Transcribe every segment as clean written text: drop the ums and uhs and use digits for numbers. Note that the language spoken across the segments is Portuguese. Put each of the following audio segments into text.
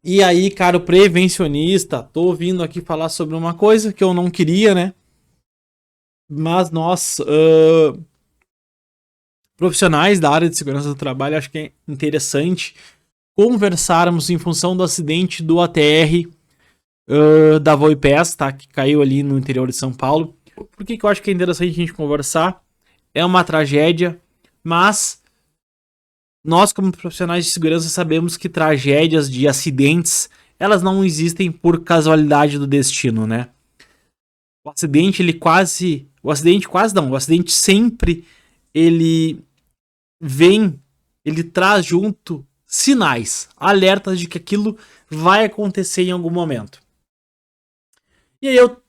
E aí, cara, o prevencionista, tô vindo aqui falar sobre uma coisa que eu não queria, né? Mas nós, profissionais da área de segurança do trabalho, acho que é interessante conversarmos em função do acidente do ATR da Voipes, tá? Que caiu ali no interior de São Paulo. Por que eu acho que é interessante a gente conversar? É uma tragédia, mas nós, como profissionais de segurança, sabemos que tragédias de acidentes, elas não existem por casualidade do destino, né? O acidente, ele quase. O acidente quase não. O acidente sempre ele vem, ele traz junto sinais, alertas de que aquilo vai acontecer em algum momento. E aí eu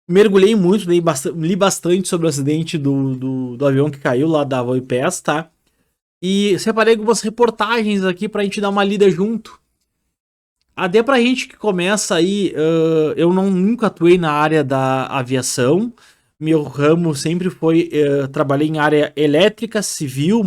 mergulhei muito, li bastante sobre o acidente do avião que caiu lá da Voipes, tá? E separei algumas reportagens aqui pra gente dar uma lida junto. Até pra gente que começa aí, eu nunca atuei na área da aviação. Meu ramo sempre foi, trabalhei em área elétrica, civil,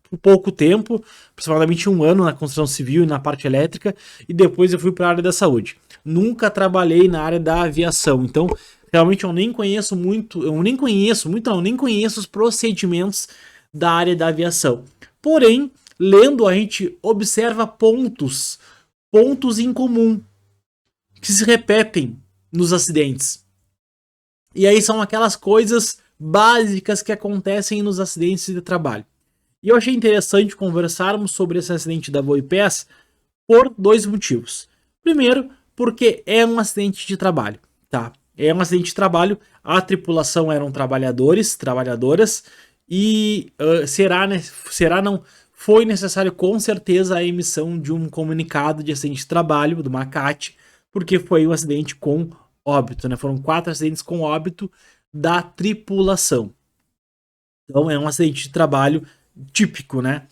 por pouco tempo, aproximadamente um ano na construção civil e na parte elétrica, e depois eu fui para a área da saúde. Nunca trabalhei na área da aviação, então realmente eu nem conheço muito, eu nem conheço os procedimentos da área da aviação. Porém, lendo a gente observa pontos em comum que se repetem nos acidentes. E aí são aquelas coisas básicas que acontecem nos acidentes de trabalho. E eu achei interessante conversarmos sobre esse acidente da Voipes por dois motivos. Primeiro, porque é um acidente de trabalho, tá? É um acidente de trabalho, a tripulação eram trabalhadores, trabalhadoras, e será não, foi necessário com certeza a emissão de um comunicado de acidente de trabalho, do MACAT, porque foi um acidente com óbito, né? Foram 4 acidentes com óbito da tripulação. Então é um acidente de trabalho típico, né?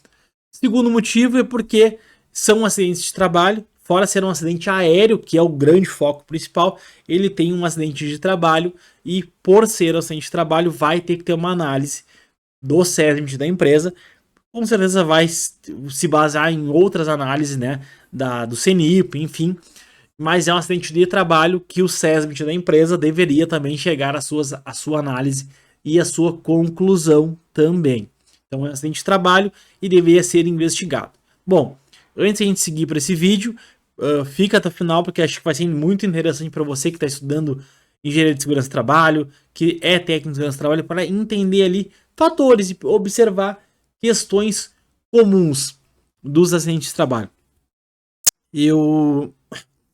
Segundo motivo é porque são acidentes de trabalho, fora ser um acidente aéreo, que é o grande foco principal, ele tem um acidente de trabalho e por ser um acidente de trabalho vai ter que ter uma análise do SESMIT da empresa. Com certeza vai se basear em outras análises, né, do CENIP, enfim, mas é um acidente de trabalho que o SESMIT da empresa deveria também chegar à sua análise e à sua conclusão também. Então é um acidente de trabalho e deveria ser investigado. Bom, antes de a gente seguir para esse vídeo, fica até o final porque acho que vai ser muito interessante para você que está estudando engenharia de segurança do trabalho, que é técnico de segurança do trabalho, para entender ali fatores e observar questões comuns dos acidentes de trabalho. Eu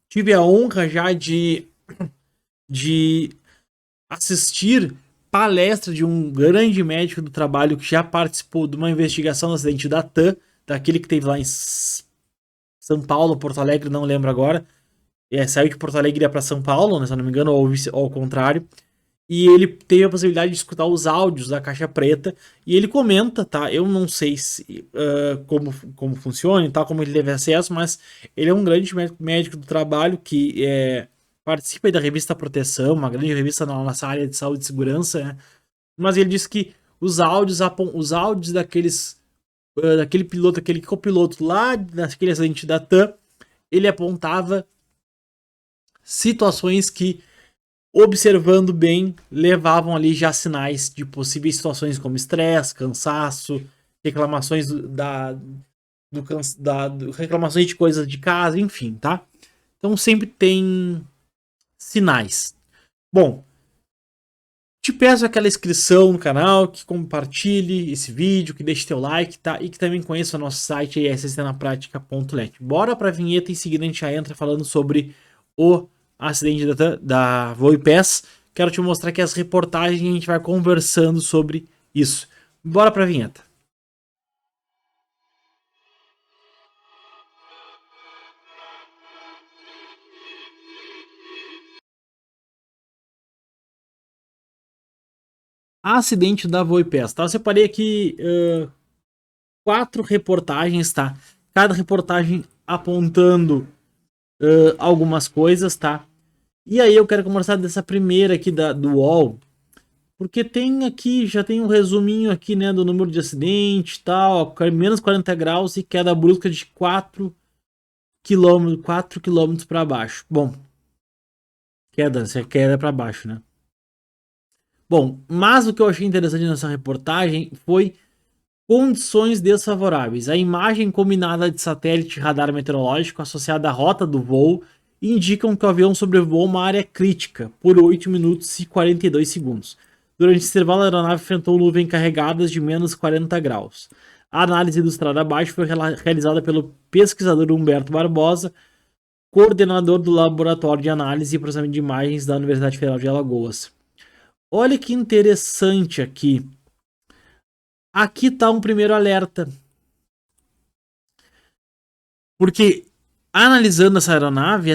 tive a honra já de assistir palestra de um grande médico do trabalho que já participou de uma investigação do acidente da TAM, daquele que teve lá em São Paulo, Porto Alegre, não lembro agora. Saiu de Porto Alegre para São Paulo, né, se eu não me engano, ou ao contrário. E ele teve a possibilidade de escutar os áudios da caixa preta. E ele comenta, tá? Eu não sei se, como funciona e tal, como ele teve acesso, mas ele é um grande médico do trabalho que participa da revista Proteção, uma grande revista na nossa área de saúde e segurança, né? Mas ele disse que os áudios daquele piloto, aquele copiloto lá daquele acidente da TAM, ele apontava situações que, observando bem, levavam ali já sinais de possíveis situações como estresse, cansaço, reclamações reclamações de coisas de casa, enfim, tá? Então sempre tem sinais. Bom, te peço aquela inscrição no canal, que compartilhe esse vídeo, que deixe teu like, tá? E que também conheça o nosso site ssnapratica.net. Bora pra vinheta, em seguida a gente já entra falando sobre o acidente da Voipes. Quero te mostrar aqui as reportagens e a gente vai conversando sobre isso. Bora pra vinheta. Acidente da Voipes, tá? Eu separei aqui 4 reportagens, tá? Cada reportagem apontando algumas coisas, tá? E aí eu quero conversar dessa primeira aqui do UOL, porque tem aqui, já tem um resuminho aqui, né, do número de acidente e tal, menos 40 graus e queda brusca de 4 km para baixo. Bom, queda para baixo, né? Bom, mas o que eu achei interessante nessa reportagem foi condições desfavoráveis. A imagem combinada de satélite e radar meteorológico associada à rota do voo indicam que o avião sobrevoou uma área crítica por 8 minutos e 42 segundos. Durante esse intervalo, a aeronave enfrentou nuvens carregadas de menos 40 graus. A análise ilustrada abaixo foi realizada pelo pesquisador Humberto Barbosa, coordenador do Laboratório de Análise e Processamento de Imagens da Universidade Federal de Alagoas. Olha que interessante aqui. Aqui está um primeiro alerta. Porque analisando essa aeronave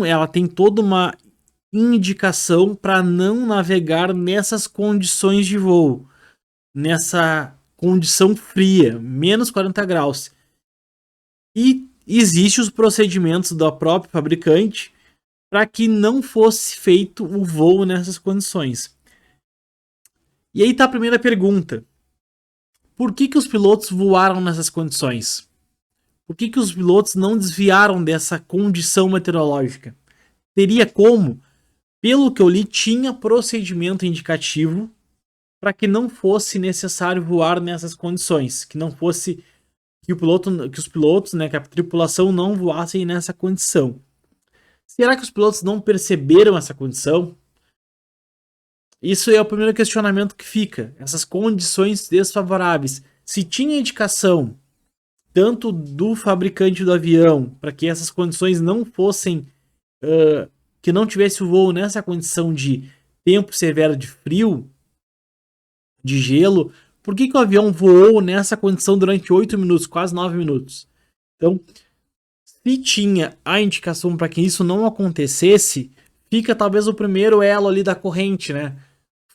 ela tem toda uma indicação para não navegar nessas condições de voo. Nessa condição fria, menos 40 graus. E existem os procedimentos do próprio fabricante para que não fosse feito o voo nessas condições. E aí está a primeira pergunta. Por que os pilotos voaram nessas condições? Por que os pilotos não desviaram dessa condição meteorológica? Teria como? Pelo que eu li, tinha procedimento indicativo para que não fosse necessário voar nessas condições, que não fosse que os pilotos, né, que a tripulação não voassem nessa condição. Será que os pilotos não perceberam essa condição? Isso é o primeiro questionamento que fica. Essas condições desfavoráveis. Se tinha indicação tanto do fabricante do avião para que essas condições não fossem, que não tivesse o voo nessa condição de tempo severo de frio, de gelo, por que o avião voou nessa condição durante 8 minutos, quase 9 minutos? Então, se tinha a indicação para que isso não acontecesse, fica talvez o primeiro elo ali da corrente, né?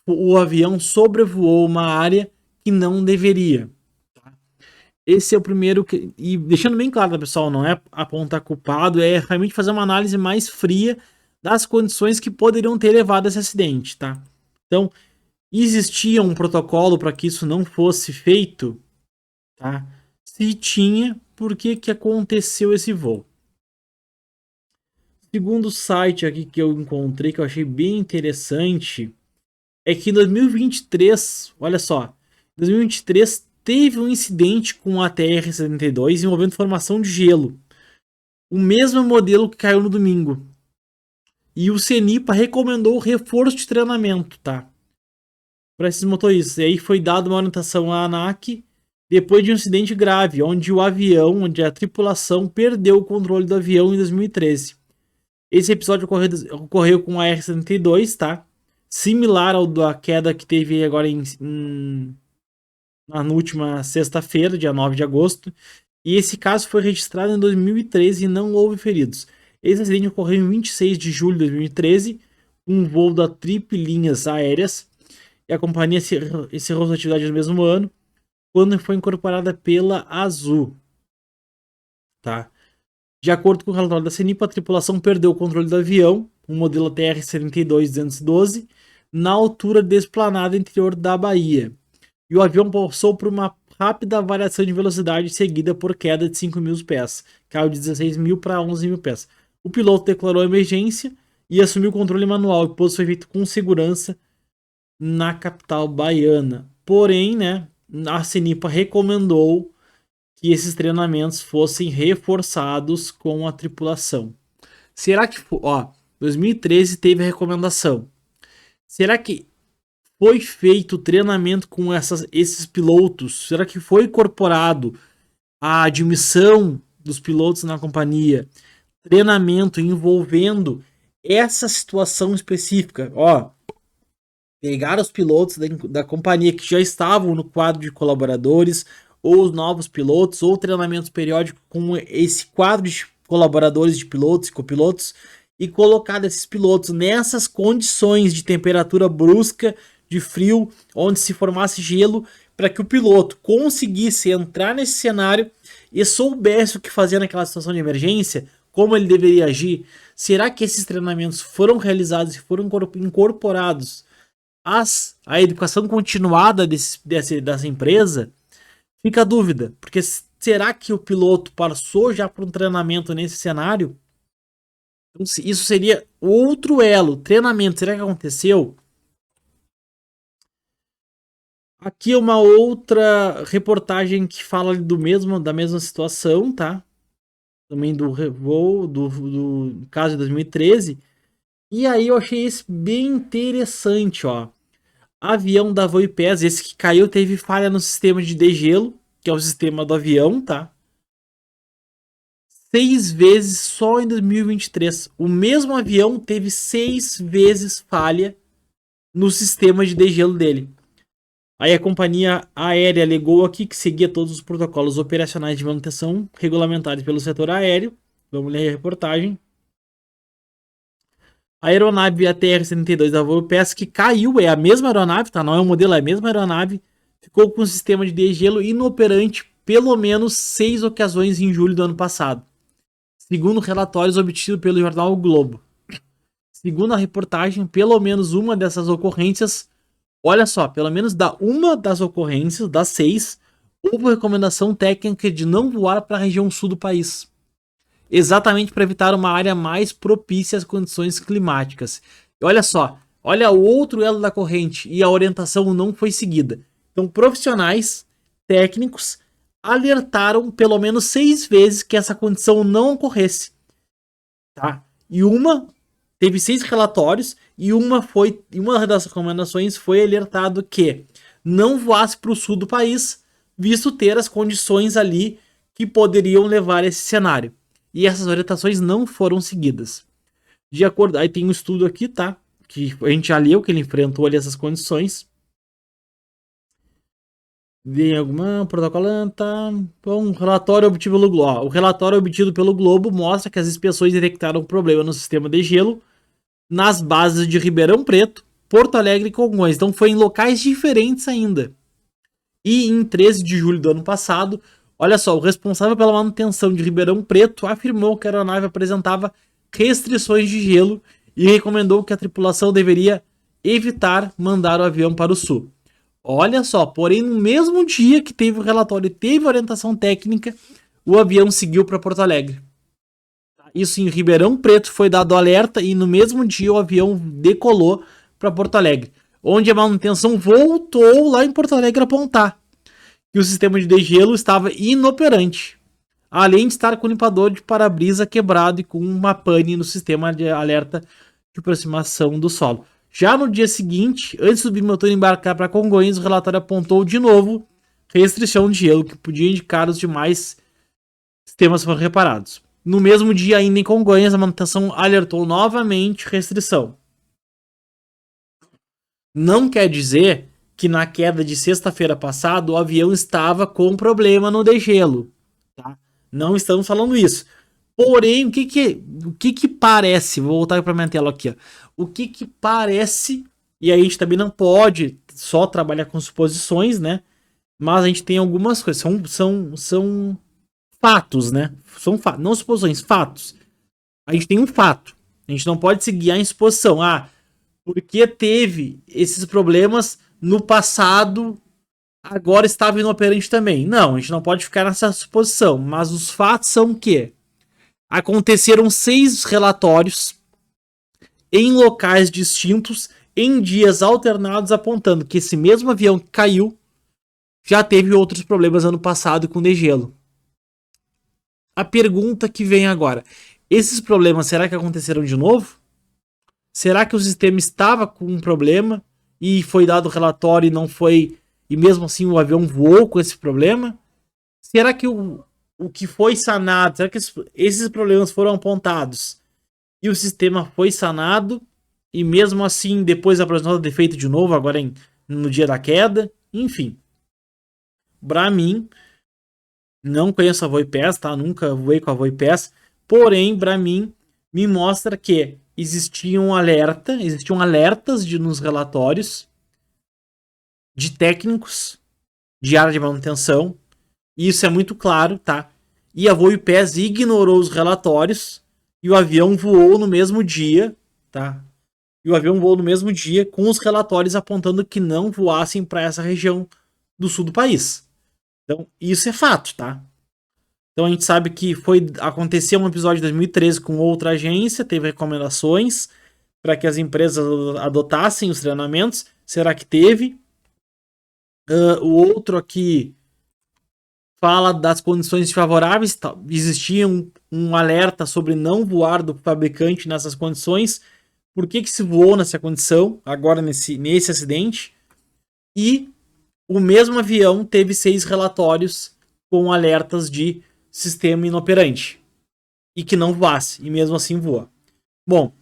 O avião sobrevoou uma área que não deveria. Tá? Esse é o primeiro. E deixando bem claro, pessoal, não é apontar culpado, é realmente fazer uma análise mais fria das condições que poderiam ter levado a esse acidente, tá? Então, existia um protocolo para que isso não fosse feito, tá? Se tinha, por que aconteceu esse voo? Segundo site aqui que eu encontrei, que eu achei bem interessante, é que em 2023, olha só, em 2023 teve um incidente com a TR-72 envolvendo formação de gelo. O mesmo modelo que caiu no domingo. E o CENIPA recomendou o reforço de treinamento, tá? Para esses motoristas. E aí foi dada uma orientação à ANAC depois de um incidente grave, onde a tripulação perdeu o controle do avião em 2013. Esse episódio ocorreu com a R-72, tá? Similar ao da queda que teve agora na última sexta-feira, dia 9 de agosto. E esse caso foi registrado em 2013 e não houve feridos. Esse acidente ocorreu em 26 de julho de 2013, um voo da Trip Linhas Aéreas. E a companhia encerrou sua atividade no mesmo ano, quando foi incorporada pela Azul. Tá? De acordo com o relatório da CENIPA, a tripulação perdeu o controle do avião, um modelo TR-72-212, na altura da esplanada interior da Bahia. E o avião passou por uma rápida variação de velocidade seguida por queda de 5 mil pés. Caiu de 16 mil para 11 mil pés. O piloto declarou emergência e assumiu o controle manual. O pouso foi feito com segurança na capital baiana. Porém, né, a CENIPA recomendou que esses treinamentos fossem reforçados com a tripulação. Será que, 2013 teve a recomendação. Será que foi feito treinamento com esses pilotos? Será que foi incorporado a admissão dos pilotos na companhia? Treinamento envolvendo essa situação específica. Pegar os pilotos da companhia que já estavam no quadro de colaboradores, ou os novos pilotos, ou treinamentos periódicos com esse quadro de colaboradores de pilotos e copilotos, e colocar esses pilotos nessas condições de temperatura brusca, de frio, onde se formasse gelo, para que o piloto conseguisse entrar nesse cenário e soubesse o que fazer naquela situação de emergência, como ele deveria agir. Será que esses treinamentos foram realizados e foram incorporados à educação continuada dessa empresa? Fica a dúvida, porque será que o piloto passou já por um treinamento nesse cenário? Então, isso seria outro elo. Treinamento, será que aconteceu? Aqui é uma outra reportagem que fala da mesma situação, tá? Também do voo, do caso de 2013. E aí eu achei isso bem interessante, ó. Avião da Voipes, esse que caiu, teve falha no sistema de degelo, que é o sistema do avião, tá? 6 vezes só em 2023. O mesmo avião teve 6 vezes falha no sistema de degelo dele. Aí a companhia aérea alegou aqui que seguia todos os protocolos operacionais de manutenção regulamentados pelo setor aéreo. Vamos ler a reportagem. A aeronave ATR-72 da Voipes, que caiu, é a mesma aeronave, tá? Não é um modelo, é a mesma aeronave. Ficou com o sistema de degelo inoperante pelo menos 6 ocasiões em julho do ano passado, segundo relatórios obtidos pelo jornal O Globo. Segundo a reportagem, pelo menos uma dessas ocorrências, olha só, pelo menos uma das ocorrências, das 6, houve recomendação técnica de não voar para a região sul do país, exatamente para evitar uma área mais propícia às condições climáticas. E olha só, olha o outro elo da corrente, e a orientação não foi seguida. Então, profissionais técnicos alertaram pelo menos 6 vezes que essa condição não ocorresse, tá? E teve 6 relatórios e uma das recomendações foi alertado que não voasse para o sul do país, visto ter as condições ali que poderiam levar a esse cenário. E essas orientações não foram seguidas. De acordo, aí tem um estudo aqui, tá? Que a gente já leu que ele enfrentou ali essas condições. Tem alguma protocolo, tá? Um relatório obtido pelo Globo. O relatório obtido pelo Globo mostra que as inspeções detectaram problema no sistema de gelo nas bases de Ribeirão Preto, Porto Alegre e Congonhas. Então foi em locais diferentes ainda. E em 13 de julho do ano passado, olha só, o responsável pela manutenção de Ribeirão Preto afirmou que a aeronave apresentava restrições de gelo e recomendou que a tripulação deveria evitar mandar o avião para o sul. Olha só, porém no mesmo dia que teve o relatório e teve orientação técnica, o avião seguiu para Porto Alegre. Isso em Ribeirão Preto foi dado alerta e no mesmo dia o avião decolou para Porto Alegre, onde a manutenção voltou lá em Porto Alegre a apontar que o sistema de degelo estava inoperante, além de estar com o limpador de para-brisa quebrado e com uma pane no sistema de alerta de aproximação do solo. Já no dia seguinte, antes do bimotor embarcar para Congonhas, o relatório apontou de novo restrição de gelo, que podia indicar os demais sistemas foram reparados. No mesmo dia, ainda em Congonhas, a manutenção alertou novamente restrição. Não quer dizer que na queda de sexta-feira passada o avião estava com problema no degelo, tá? Não estamos falando isso. Porém, o que parece? Vou voltar para minha tela aqui, ó. O que parece, e aí a gente também não pode só trabalhar com suposições, né? Mas a gente tem algumas coisas, são fatos, né? São fatos, não suposições, fatos. A gente tem um fato. A gente não pode se guiar em suposição. Ah, porque teve esses problemas no passado, agora estava inoperante também. Não, a gente não pode ficar nessa suposição. Mas os fatos são que aconteceram 6 relatórios em locais distintos, em dias alternados, apontando que esse mesmo avião que caiu já teve outros problemas ano passado com degelo. A pergunta que vem agora: esses problemas, será que aconteceram de novo? Será que o sistema estava com um problema e foi dado relatório e não foi, e mesmo assim o avião voou com esse problema? Será que o que foi sanado, será que esses problemas foram apontados e o sistema foi sanado e mesmo assim depois apresentou defeito de novo, agora no dia da queda? Enfim, para mim, não conheço a Voipes, tá? Nunca voei com a Voipes, porém, para mim, me mostra que existiam alertas nos relatórios de técnicos de área de manutenção, e isso é muito claro, tá? E a Voipes ignorou os relatórios e o avião voou no mesmo dia, tá? E o avião voou no mesmo dia com os relatórios apontando que não voassem para essa região do sul do país. Então, isso é fato, tá? Então a gente sabe que aconteceu um episódio de 2013 com outra agência, teve recomendações para que as empresas adotassem os treinamentos. Será que teve? O outro aqui fala das condições favoráveis. Existia um alerta sobre não voar do fabricante nessas condições. Por que se voou nessa condição, agora nesse acidente? E o mesmo avião teve 6 relatórios com alertas de sistema inoperante e que não voasse, e mesmo assim voa. Bom,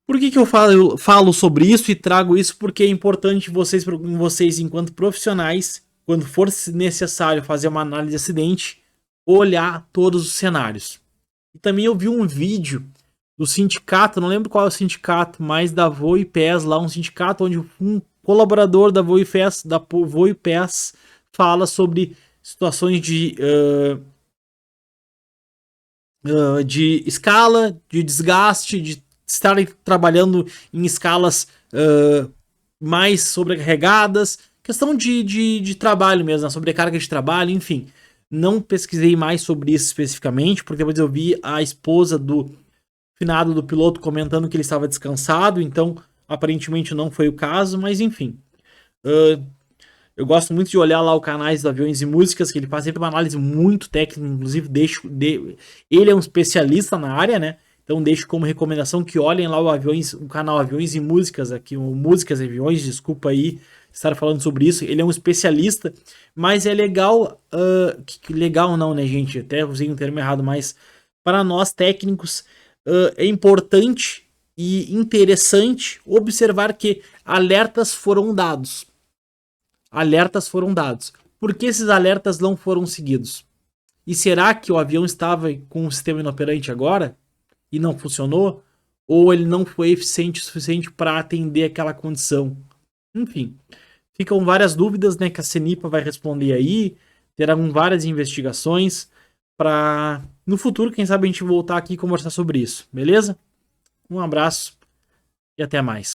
por que eu falo sobre isso e trago isso? Porque é importante vocês enquanto profissionais, quando for necessário fazer uma análise de acidente, olhar todos os cenários. E também eu vi um vídeo do sindicato, não lembro qual é o sindicato, mas da Voe PES lá, um sindicato onde um colaborador da Voe PES fala sobre situações de escala, de desgaste, de estarem trabalhando em escalas mais sobrecarregadas, questão de trabalho mesmo, a sobrecarga de trabalho, enfim. Não pesquisei mais sobre isso especificamente, porque depois eu vi a esposa do finado do piloto comentando que ele estava descansado, então aparentemente não foi o caso, mas enfim. Eu gosto muito de olhar lá o canais do Aviões e Músicas, que ele faz sempre uma análise muito técnica, inclusive ele é um especialista na área, né? Então deixo como recomendação que olhem lá o canal Aviões e Músicas, aqui, o Músicas e Aviões, desculpa aí estar falando sobre isso. Ele é um especialista, mas é legal, legal não, né, gente? Até usei um termo errado, mas para nós técnicos é importante e interessante observar que alertas foram dados. Por que esses alertas não foram seguidos? E será que o avião estava com o sistema inoperante agora e não funcionou? Ou ele não foi eficiente o suficiente para atender aquela condição? Enfim, ficam várias dúvidas, né, que a CENIPA vai responder aí. Terão várias investigações para no futuro, quem sabe a gente voltar aqui e conversar sobre isso, beleza? Um abraço e até mais.